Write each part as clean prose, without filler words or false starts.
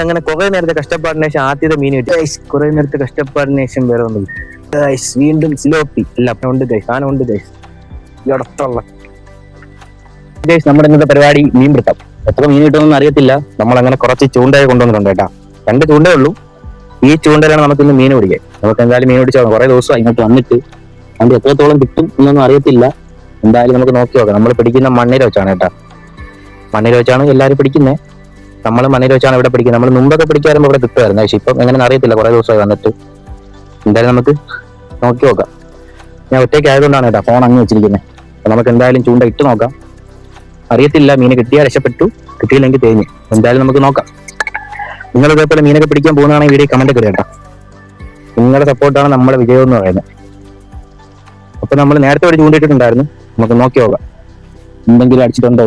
അങ്ങനെ കുറെ നേരത്തെ കഷ്ടപ്പാടിന് ശേഷം ആദ്യത്തെ മീൻ കിട്ടി. കുറെ നേരത്തെ കഷ്ടപ്പാടിന് ശേഷം വേറെ ഒന്നും വീണ്ടും സിലോപ്പി ഇല്ല ഉണ്ട് സാധനം ഉണ്ട് അടുത്തുള്ള നമ്മുടെ ഇന്നത്തെ പരിപാടി മീൻ പിടുത്തം. എത്ര മീൻ കിട്ടുമെന്ന് അറിയത്തില്ല. നമ്മളങ്ങനെ കുറച്ച് ചൂണ്ടയെ കൊണ്ടുവന്നിട്ടുണ്ട് കേട്ടാ. 2 ചൂണ്ടേ ഉള്ളൂ. ഈ ചൂണ്ടയിലാണ് നമുക്ക് ഇന്ന് മീൻ പിടിക്കുക. നമുക്ക് എന്തായാലും മീൻ പിടിച്ചാൽ കുറെ ദിവസം ഇങ്ങോട്ട് വന്നിട്ട് അതിന്റെ എത്രത്തോളം കിട്ടും എന്നൊന്നും അറിയത്തില്ല. എന്തായാലും നമുക്ക് നോക്കി നോക്കാം. നമ്മൾ പിടിക്കുന്ന മണ്ണിര വെച്ചാണ് കേട്ടാ. മണ്ണിര വെച്ചാണ് എല്ലാവരും പിടിക്കുന്നത്. നമ്മൾ മണ്ണിര വെച്ചാണ് ഇവിടെ പിടിക്കുന്നത്. നമ്മൾ മുമ്പൊക്കെ പിടിക്കാറുമ്പോൾ ഇവിടെ കിട്ടുമായിരുന്നു. പക്ഷെ ഇപ്പം എങ്ങനെയെന്ന് അറിയത്തില്ല. കുറെ ദിവസമായി വന്നിട്ട്. എന്തായാലും നമുക്ക് നോക്കി നോക്കാം. ഞാൻ ഒറ്റയ്ക്ക് ആയതുകൊണ്ടാണ് കേട്ടോ ഫോൺ അങ്ങ് വെച്ചിരിക്കുന്നത്. അപ്പൊ നമുക്ക് എന്തായാലും ചൂണ്ട ഇട്ട് നോക്കാം. അറിയത്തില്ല, മീനെ കിട്ടിയാൽ രക്ഷപ്പെട്ടു, കിട്ടിയില്ലെങ്കിൽ തേഞ്ഞു. എന്തായാലും നമുക്ക് നോക്കാം. നിങ്ങൾ ഇതേപോലെ മീനൊക്കെ പിടിക്കാൻ പോകുന്നതാണെങ്കിൽ വീഡിയോ കമന്റ് ഒക്കെ കേട്ടോ. നിങ്ങളുടെ സപ്പോർട്ടാണ് നമ്മുടെ വിജയം എന്ന് പറയുന്നത്. അപ്പൊ നമ്മൾ നേരത്തെ ഒരു ചൂണ്ടിട്ടിട്ടുണ്ടായിരുന്നു. നമുക്ക് നോക്കി നോക്കാം എന്തെങ്കിലും അടിച്ചിട്ടുണ്ടോ.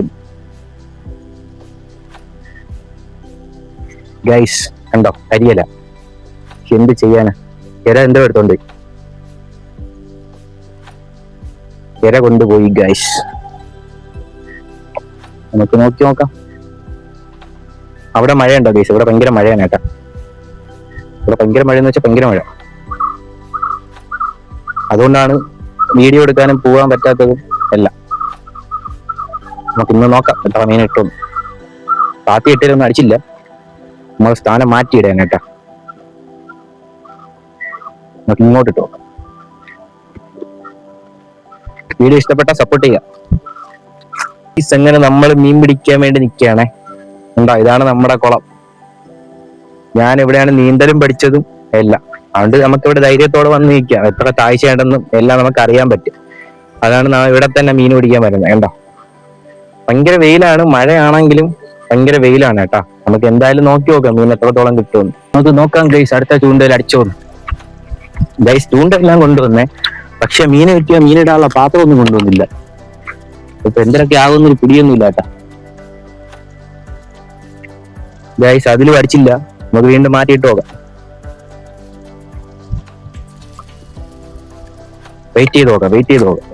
ഗൈസ് കണ്ടോ, കരിയല. എന്ത് ചെയ്യാനാ, ഇര എന്തോ എടുത്തോണ്ട് ഇര കൊണ്ടുപോയി ഗൈസ്. നമുക്ക് നോക്കി നോക്കാം. അവിടെ മഴയുണ്ടോ ഗൈസ്? ഇവിടെ ഭയങ്കര മഴയാണ് കേട്ടാ. ഇവിടെ ഭയങ്കര മഴയെന്ന് വെച്ചാൽ ഭയങ്കര മഴ. അതുകൊണ്ടാണ് വീഡിയോ എടുക്കാനും പോകാൻ പറ്റാത്തതും എല്ലാം. നമുക്ക് ഇന്ന് നോക്കാം എത്ര മീൻ ഇട്ടു. പാത്തി ഇട്ടൊന്നും അടിച്ചില്ല. നമ്മൾ സ്ഥാനം മാറ്റിയിടാൻ കേട്ടാ. നമുക്ക് ഇങ്ങോട്ട് ഇട്ട് നോക്കാം. വീഡിയോ ഇഷ്ടപ്പെട്ട സപ്പോർട്ട് ചെയ്യാം. എങ്ങനെ നമ്മൾ മീൻ പിടിക്കാൻ വേണ്ടി നിൽക്കുകയാണേ. ഉണ്ടോ, ഇതാണ് നമ്മുടെ കുളം. ഞാൻ ഇവിടെയാണ് നീന്തലും പഠിച്ചതും എല്ലാം. അതുകൊണ്ട് നമുക്കിവിടെ ധൈര്യത്തോടെ വന്ന് നിൽക്കാം. എത്ര താഴ്ചയുണ്ടെന്നും എല്ലാം നമുക്ക് അറിയാൻ പറ്റും. അതാണ് ഇവിടെ തന്നെ മീൻ പിടിക്കാൻ വരുന്നത്. കണ്ടോ, ഭയങ്കര വെയിലാണ്. മഴയാണെങ്കിലും ഭയങ്കര വെയിലാണ് കേട്ടാ. നമുക്ക് എന്തായാലും നോക്കി നോക്കാം മീൻ എത്രത്തോളം കിട്ടുമെന്ന്. നമുക്ക് നോക്കാം ഗൈസ്. അടുത്ത ചൂണ്ടയിൽ അടിച്ചോന്ന് ഗൈസ്. ചൂണ്ടെല്ലാം കൊണ്ടുവന്നേ, പക്ഷെ മീനെ കിട്ടിയ മീനിടാനുള്ള പാത്രമൊന്നും കൊണ്ടുവന്നില്ല. ഇപ്പൊ എന്തൊക്കെ ആകുന്നൊരു പിടിയൊന്നുമില്ല കേട്ടാ ഗൈസ്. അതിലും അടിച്ചില്ല. നമുക്ക് വീണ്ടും മാറ്റിയിട്ട് നോക്കാം. വെയിറ്റ് ചെയ്ത് നോക്കാം.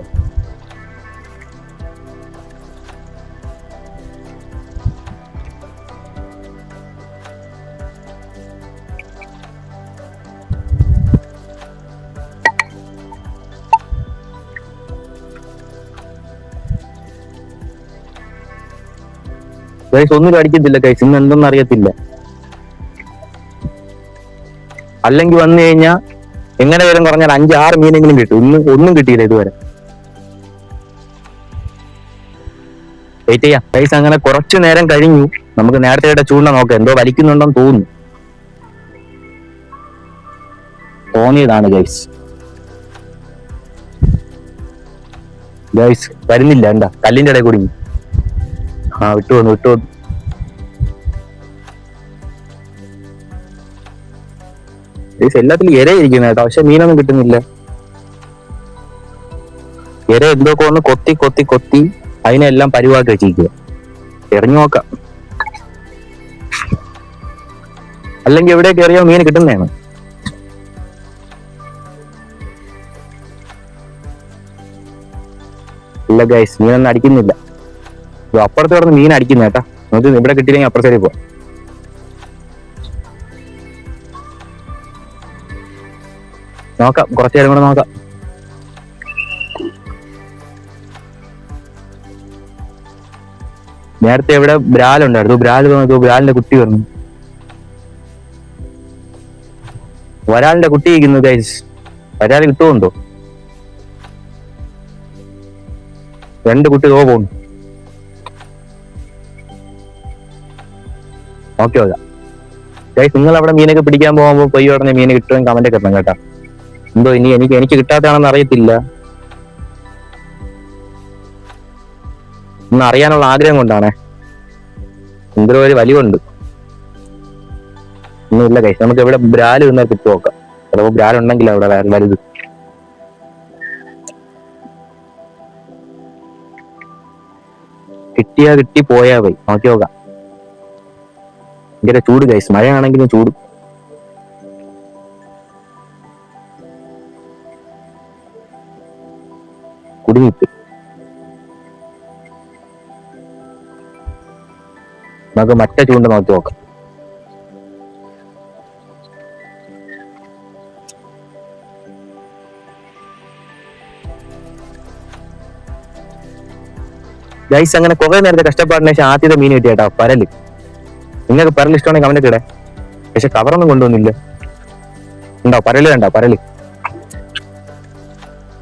ഗൈസ് ഒന്നും അടിക്കത്തില്ല ഗൈസ്. ഇന്ന് എന്തൊന്നും അറിയത്തില്ല. അല്ലെങ്കിൽ വന്നു കഴിഞ്ഞാൽ എങ്ങനെ വരും പറഞ്ഞാൽ 5-6 മീനെങ്കിലും കിട്ടും. ഇന്ന് ഒന്നും കിട്ടിയില്ല ഇതുവരെ. വെയിറ്റ് ചെയ്യാം ഗൈസ്. അങ്ങനെ കുറച്ചു നേരം കഴിഞ്ഞു. നമുക്ക് നേരത്തെ ചൂണ്ട നോക്കാം. എന്തോ വലിക്കുന്നുണ്ടെന്ന് തോന്നിയതാണ് ഗൈസ്. വരുന്നില്ല. എന്താ കല്ലിന്റെ ഇടയിൽ കുടുങ്ങി. വിട്ടു വന്നു. എല്ലാത്തിലും ഇര ഇരിക്കുന്ന കേട്ടോ. പക്ഷെ മീനൊന്നും കിട്ടുന്നില്ല. ഇര എന്തൊക്കെ ഒന്ന് കൊത്തി അതിനെല്ലാം പരിവാക്കി വെച്ചിരിക്കുക. എറിഞ്ഞു നോക്കാം. അല്ലെങ്കിൽ എവിടെയൊക്കെ എറിയോ മീൻ കിട്ടുന്നതാണ്. ഇല്ല ഗൈസ്, മീനൊന്നും അടിക്കുന്നില്ല. അപ്പുറത്ത് കിടന്ന് മീൻ അടിക്കുന്ന കേട്ടാ. നമുക്ക് ഇവിടെ കിട്ടിയില്ലെങ്കിൽ അപ്പുറത്തേക്ക് പോവാം. നോക്കാം, കുറച്ചു നേരം കൂടെ നോക്കാം. നേരത്തെ ഇവിടെ ബ്രാലുണ്ടായിരുന്നു. ബ്രാലിന്റെ കുട്ടി വന്നു. വരാലിന്റെ കുട്ടി ഇരിക്കുന്നു ഗൈസ്. വരാൽ കിട്ടുമോ? 2 കുട്ടി പോകുന്നു. Okay guys. നിങ്ങൾ അവിടെ മീനൊക്കെ പിടിക്കാൻ പോകുമ്പോൾ പൊയ്യ ഉടനെ മീൻ കിട്ടുമെന്ന് കമന്റ് ഒക്കെ ഇടണം കേട്ടാ. എന്തോ എനിക്ക് കിട്ടാത്തതാണെന്ന് അറിയത്തില്ല. ഇന്ന് അറിയാനുള്ള ആഗ്രഹം കൊണ്ടാണേ. എന്തോ ഒരു വലിവുണ്ട്. ഒന്നുമില്ല ഗൈസ്. നമുക്ക് ഇവിടെ ബ്രാല് നിന്നാൽ കിട്ടു നോക്കാം. ചിലപ്പോ ബ്രാലുണ്ടെങ്കിൽ അവിടെ വലുത്. കിട്ടി പോയാ പോയി. നോക്കി നോക്കാം. ഭയങ്കര ചൂട് ഗൈസ്. മഴയാണെങ്കിലും ചൂട്. കുടുങ്ങിട്ട് നമുക്ക് മറ്റേ ചൂണ്ട നോക്കി നോക്കാം. ഗൈസ് അങ്ങനെ കുറെ നേരത്തെ കഷ്ടപ്പാടിന് ശേഷം ആദ്യത്തെ മീൻ കിട്ടിയ കേട്ടോ, പരല്. നിങ്ങൾക്ക് പരൽ ഇഷ്ടമാണെങ്കിൽ കമന്റ് ഇടേ. പക്ഷെ കവറൊന്നും കൊണ്ടുവന്നില്ല. ഉണ്ടോ പരല്? കണ്ടോ പരല്?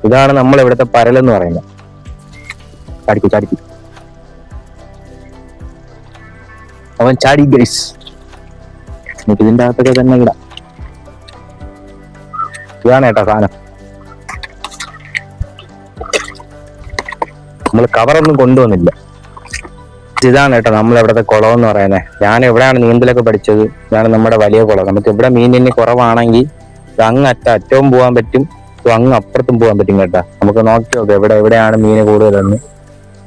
ഇതാണ് നമ്മൾ ഇവിടുത്തെ പരലെന്ന് പറയുന്നത്. ചാടിക്കു ചാടിക്കു, അവൻ ചാടി ഗൈസ്. നമുക്ക് ഇതിന്റെ അകത്തൊക്കെ തന്നെ ഇടാം. ഇതാണ് കേട്ടോ സാധനം. നമ്മൾ കവറൊന്നും കൊണ്ടുവന്നില്ല. ഇതാണ് കേട്ടോ നമ്മൾ ഇവിടുത്തെ കുളം എന്ന് പറയുന്നത്. ഞാൻ എവിടെയാണ് നീന്തലൊക്കെ പഠിച്ചത്, ഇതാണ് നമ്മുടെ വലിയ കുളം. നമുക്ക് ഇവിടെ മീനിന് കുറവാണെങ്കിൽ അങ്ങ് അറ്റവും പോകാൻ പറ്റും, അങ്ങ് അപ്പുറത്തും പോകാൻ പറ്റും കേട്ടോ. നമുക്ക് നോക്കി നോക്കാം എവിടെയാണ് മീന് കൂടുതലെന്ന്.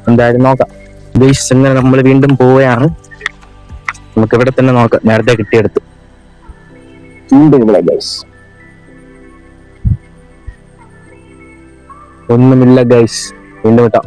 എന്തായാലും നോക്കാം. ഇങ്ങനെ നമ്മൾ വീണ്ടും പോവുകയാണ്. നമുക്ക് ഇവിടെ തന്നെ നോക്കാം. നേരത്തെ കിട്ടിയെടുത്ത് ഒന്നുമില്ല ഗൈസ്. വീണ്ടും കിട്ടാം.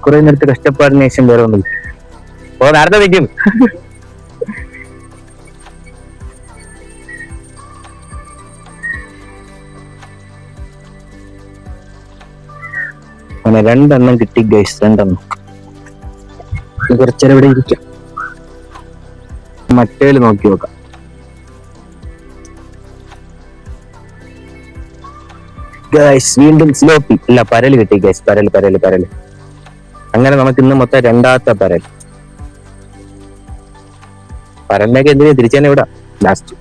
കുറെ നേരത്തെ കഷ്ടപ്പാടിന് ശേഷം വേറെ ഒന്നും നേരത്തെ വെക്കും. അങ്ങനെ 2 എണ്ണം കിട്ടി ഗൈസ്, 2 എണ്ണം. കുറച്ചേരം ഇവിടെ ഇരിക്കാം, മറ്റേല് നോക്കി നോക്കാം. ഗൈസ് വീണ്ടും സ്ലോപ്പി. ഇല്ല പരല് കിട്ടി ഗൈസ്, പരല്. അങ്ങനെ നമുക്ക് ഇന്ന് മൊത്തം 2ാമത്തെ പരലിനൊക്കെ എന്തിനാ തിരിച്ചു തന്നെ വിടാം ലാസ്റ്റ്.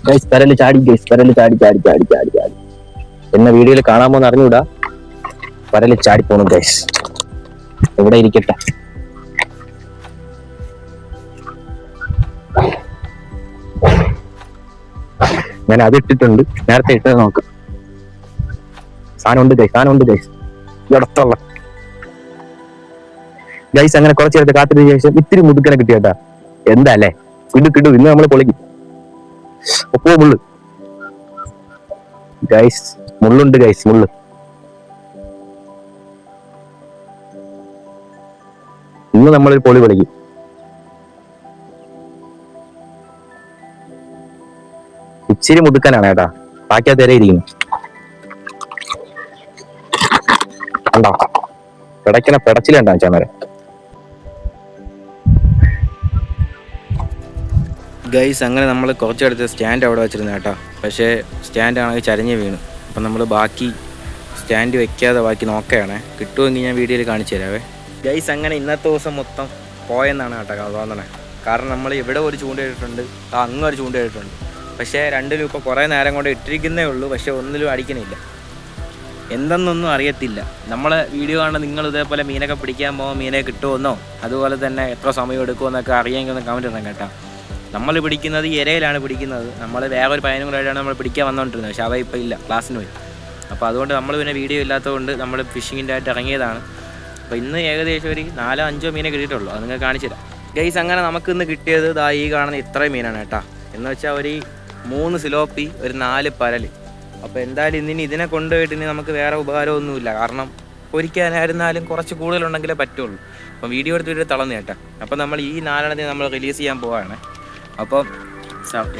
ഗൈസ് പരല് ചാടി ഗൈസ്, പരല് ചാടി. എന്ന വീഡിയോയിൽ കാണാമോന്ന് അറിഞ്ഞൂടാ. പരല് ചാടി പോണു ഗൈസ്. എവിടെ ഇരിക്കട്ടെ. ഞാൻ അത് ഇട്ടിട്ടുണ്ട്, നേരത്തെ ഇട്ടത് നോക്കാം. സാധനം ഉണ്ട് ഗൈസ്. ഇടത്തുള്ള ഗൈസ്. അങ്ങനെ കുറച്ചു നേരത്തെ കാത്തിട്ട് ശേഷം ഇത്തിരി മുടുക്കനെ കിട്ടിയേട്ടാ. എന്താ അല്ലേ, കിടു ഇന്ന് നമ്മള് പൊളിക്കും. ഒപ്പോ മുള്ളു ഗൈസ്, മുള്ളുണ്ട് ഗൈസ്, മുള്ളു. ഇന്ന് നമ്മളൊരു പൊളി പൊളിക്കും. ഇച്ചിരി മുടുക്കാനാണ് കേട്ടാ, ബാക്കിയാ തെര ഇരിക്കുന്നു. കണ്ടോ പെടച്ചിലുണ്ടാ ചാമര. ഗൈസ് അങ്ങനെ നമ്മൾ കുറച്ചെടുത്ത് സ്റ്റാൻഡ് അവിടെ വെച്ചിരുന്നു കേട്ടോ. പക്ഷേ സ്റ്റാൻഡ് ആണെങ്കിൽ ചരിഞ്ഞ് വീണു. അപ്പം നമ്മൾ ബാക്കി സ്റ്റാൻഡ് വെക്കാതെ ബാക്കി നോക്കുകയാണേ. കിട്ടുമെങ്കിൽ ഞാൻ വീഡിയോയിൽ കാണിച്ചു തരാവേ. ഗൈസ് അങ്ങനെ ഇന്നത്തെ ദിവസം മൊത്തം പോയെന്നാണ് കേട്ടോ തോന്നണേ. കാരണം നമ്മൾ ഇവിടെ ഒരു ചൂണ്ടയിട്ടിട്ടുണ്ട്, അങ്ങ് ഒരു ചൂണ്ടയിട്ടിട്ടുണ്ട്. പക്ഷേ രണ്ടിലും ഇപ്പോൾ കുറേ നേരം കൊണ്ട് ഇട്ടിരിക്കുന്നേ ഉള്ളൂ. പക്ഷേ ഒന്നിലും അടിക്കണില്ല. എന്തെന്നൊന്നും അറിയത്തില്ല. നമ്മളെ വീഡിയോ കാണുന്ന നിങ്ങൾ ഇതേപോലെ മീനൊക്കെ പിടിക്കാൻ പോകുമ്പോൾ മീനെ കിട്ടുമെന്നോ അതുപോലെ തന്നെ എത്ര സമയം എടുക്കുമെന്നൊക്കെ അറിയാമെങ്കിൽ ഒന്ന് കമൻറ്റ് ഇടണം കേട്ടോ. നമ്മൾ പിടിക്കുന്നത് ഇരയിലാണ് പിടിക്കുന്നത്. നമ്മൾ വേറെ ഒരു പയ്യനും കൂടെയാണ് നമ്മൾ പിടിക്കാൻ വന്നുകൊണ്ടിരുന്നത്. പക്ഷേ അവ ഇപ്പോൾ ഇല്ല, ക്ലാസ്സിന് പോയി. അപ്പോൾ അതുകൊണ്ട് നമ്മൾ പിന്നെ വീഡിയോ ഇല്ലാത്തതുകൊണ്ട് നമ്മൾ ഫിഷിങ്ങിൻ്റെ ആയിട്ട് ഇറങ്ങിയതാണ്. അപ്പോൾ ഇന്ന് ഏകദേശം ഒരു 4-5 മീനെ കിട്ടിയിട്ടുള്ളൂ. അത് നിങ്ങൾക്ക് കാണിച്ചു തരാം ഗൈസ്. അങ്ങനെ നമുക്കിന്ന് കിട്ടിയത് ഈ കാണുന്ന ഇത്രയും മീനാണ് കേട്ടോ. എന്ന് വെച്ചാൽ ഒരു 3 സിലോപ്പി, ഒരു 4 പരൽ. അപ്പോൾ എന്തായാലും ഇന്നിനി ഇതിനെ കൊണ്ടുപോയിട്ട് ഇനി നമുക്ക് വേറെ ഉപകാരമൊന്നുമില്ല. കാരണം പൊരിക്കാനായിരുന്നാലും കുറച്ച് കൂടുതലുണ്ടെങ്കിലേ പറ്റുള്ളൂ. അപ്പം വീഡിയോ എടുത്തിട്ട് തളർന്നു കേട്ടോ. അപ്പം നമ്മൾ ഈ 4 എണ്ണത്തിന് നമ്മൾ റിലീസ് ചെയ്യാൻ പോവാണ്. അപ്പം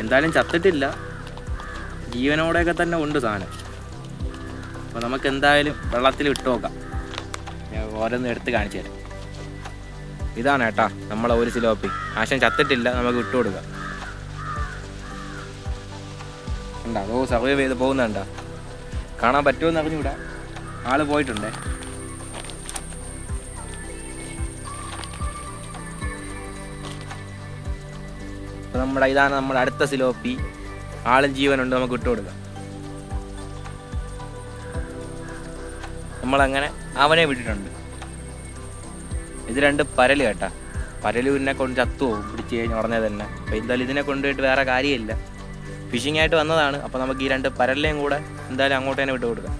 എന്തായാലും ചത്തിട്ടില്ല, ജീവനോടെയൊക്കെ തന്നെ ഉണ്ട് സാധനം. അപ്പോൾ നമുക്ക് എന്തായാലും വെള്ളത്തിൽ ഇട്ട് നോക്കാം. ഞാൻ ഓരോന്ന് എടുത്ത് കാണിച്ചു തരാം. ഇതാണ് കേട്ടാ നമ്മളെ 1 സിലോപ്പി. ആശം ചത്തിട്ടില്ല, നമുക്ക് ഇട്ട് കൊടുക്കാം. ഉണ്ടാ സർവൈവ് ചെയ്ത് പോകുന്നുണ്ടാ, കാണാൻ പറ്റുമെന്ന് അറിഞ്ഞൂടാ. ആള് പോയിട്ടുണ്ടേ. അപ്പോൾ ഇതാണ് നമ്മുടെ അടുത്ത സിലോപ്പി. ആളും ജീവനുണ്ട്, നമുക്ക് ഇട്ട് കൊടുക്കാം. നമ്മളങ്ങനെ അവനെ വിട്ടിട്ടുണ്ട്. ഇത് 2 പരല് കേട്ടാ. പരല് പിന്നെ കൊണ്ട് ചത്തു പോകും പിടിച്ച് കഴിഞ്ഞ് ഉടനെ തന്നെ. അപ്പോൾ എന്തായാലും ഇതിനെ കൊണ്ടുപോയിട്ട് വേറെ കാര്യമില്ല. ഫിഷിംഗ് ആയിട്ട് വന്നതാണ്. അപ്പോൾ നമുക്ക് ഈ 2 പരലിനെയും കൂടെ എന്തായാലും അങ്ങോട്ട് തന്നെ വിട്ട് കൊടുക്കാം.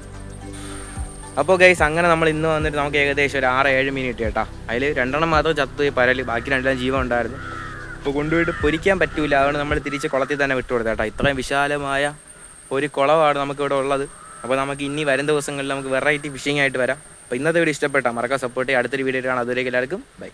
അപ്പോൾ ഗൈസ് അങ്ങനെ നമ്മൾ ഇന്ന് വന്നിട്ട് നമുക്ക് ഏകദേശം ഒരു 6-7 മീൻ കിട്ടി കേട്ടോ. അതിൽ 2 എണ്ണം മാത്രം ചത്തു, ഈ പരല്. ബാക്കി 2 ജീവൻ ഉണ്ടായിരുന്നു. അപ്പോൾ കൊണ്ടുപോയിട്ട് പൊരിക്കാൻ പറ്റൂല, അതുകൊണ്ട് നമ്മൾ തിരിച്ച് കുളത്തിൽ തന്നെ വിട്ടു കൊടുത്തത് കേട്ടോ. ഇത്രയും വിശാലമായ ഒരു കുളമാണ് നമുക്കിവിടെ ഉള്ളത്. അപ്പോൾ നമുക്ക് ഇനി വരും ദിവസങ്ങളിൽ നമുക്ക് വെറൈറ്റി ഫിഷിംഗ് ആയിട്ട് വരാം. അപ്പോൾ ഇന്നത്തെ വീഡിയോ ഇഷ്ടപ്പെട്ടാൽ മറക്കാൻ സപ്പോർട്ട് ചെയ്യുക. അടുത്തൊരു വീഡിയോ കാണാം. അതുവരേക്കും എല്ലാവർക്കും ബൈ.